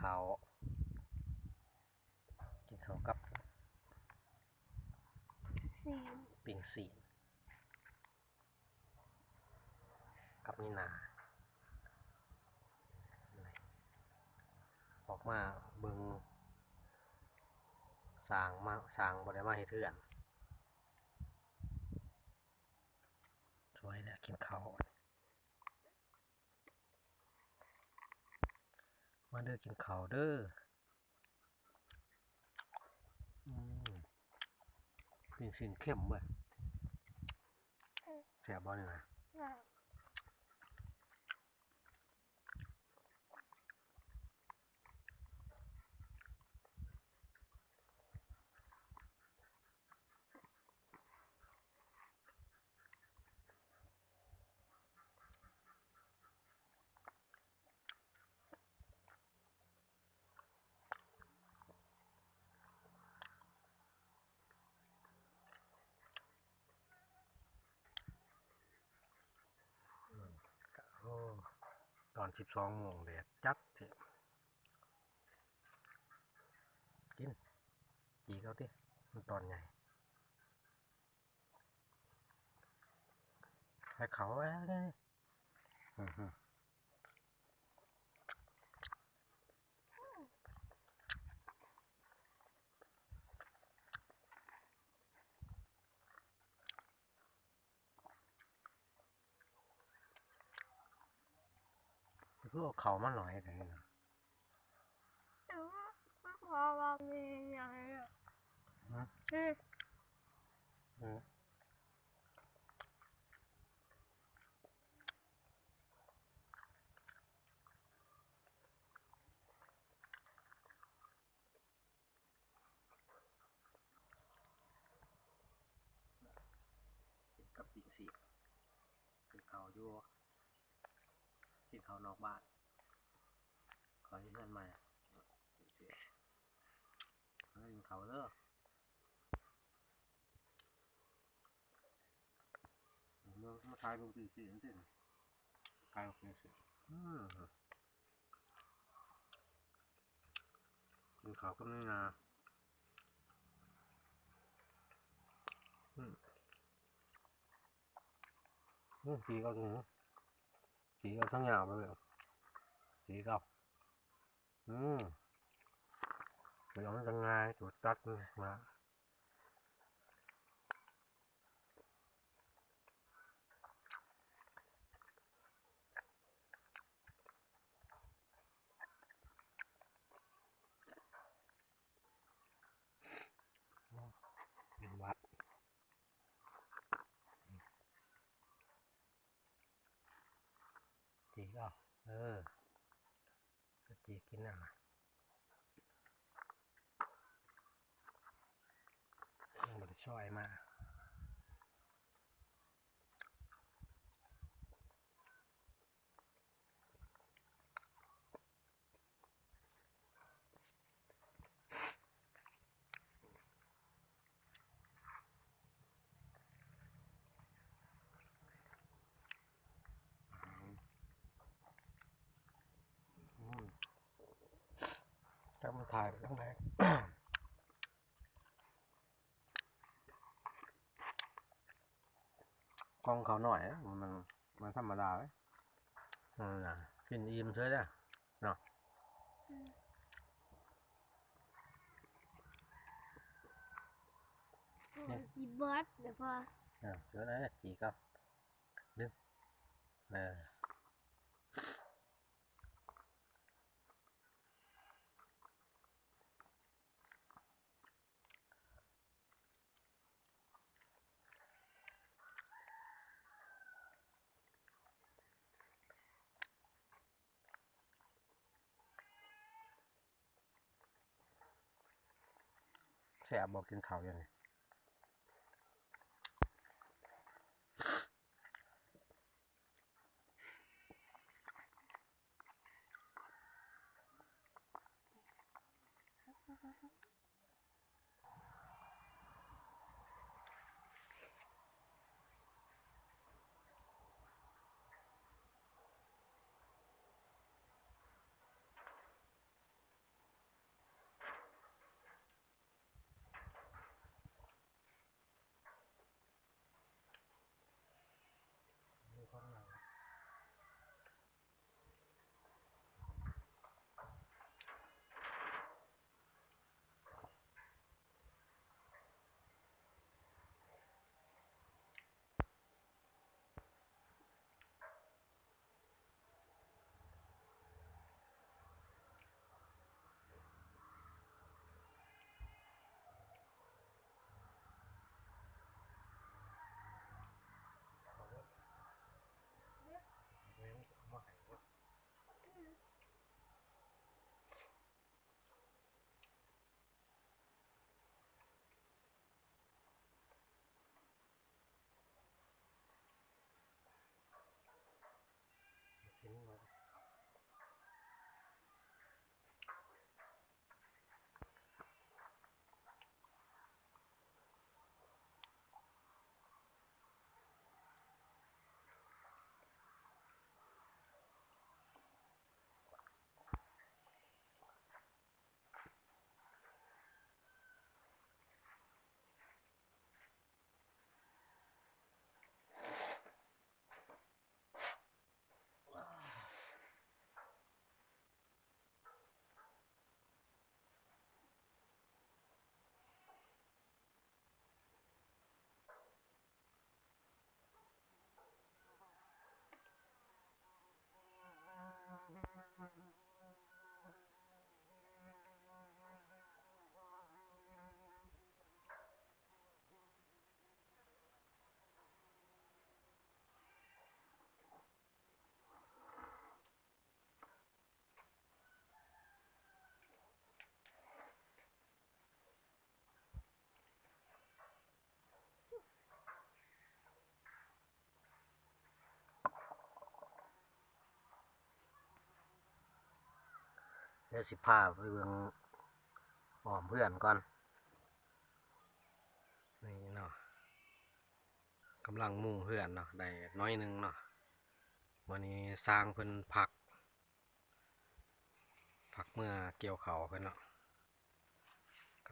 ข้าวกับสีปิ้งซีนกับนี่นาออกมาเบิ่งสร้างบ่ได้มาเฮ็ดเรือนสวยแล้วกินข้าวมาเด้อกินข้าวเด้อปิ้งซีนเข้มเว้ยแซ่บบ่นี่นะโอ้ตอน12 โมงแดดจัดเถอะกินจีกเอาติมันตอนใหญ่ให้เขาไว้เลยเพื่อเอาเขามาหน่อยแต่นี่นะพอว่ามีอะไรอ่ะกับปิ้งซีกินข้าวอยู่กินข้าวนอกบ้านขอให้เพื่อนมากินข้าวเด้อมาทายเป็นปิ้งซีนั่นสิทายเป็นปิ้งซีกินข้าวกับนี่นะจีก็ถึงจีก็ทั้งอย่างไปเลยจีก็ไปลองยังไงจุดตัดมาเป็นวัดจีก็ก็จีกินอ่ะมันจะช่วยมาถ้ามันถ่ายไปตั้งแต่กล้องเขาหน่อยมันธรรมดาเลยกินอิ่มเฉยเลยเนาะจีเบิร์ดเดี๋ยวพอเฉยเลยจีก็ดึงแซ่บบอกกินข้าวยังไง เดี๋ยวสิพาไปเบิ่งอ้อมเพื่อนก่อนนี่เนาะกำลังมุ่งเพื่อนเนาะได้น้อยหนึงเนาะวันนี้สร้างเพิ่นพักเมื่อเกี่ยวเขาวเพิ่นเนาะ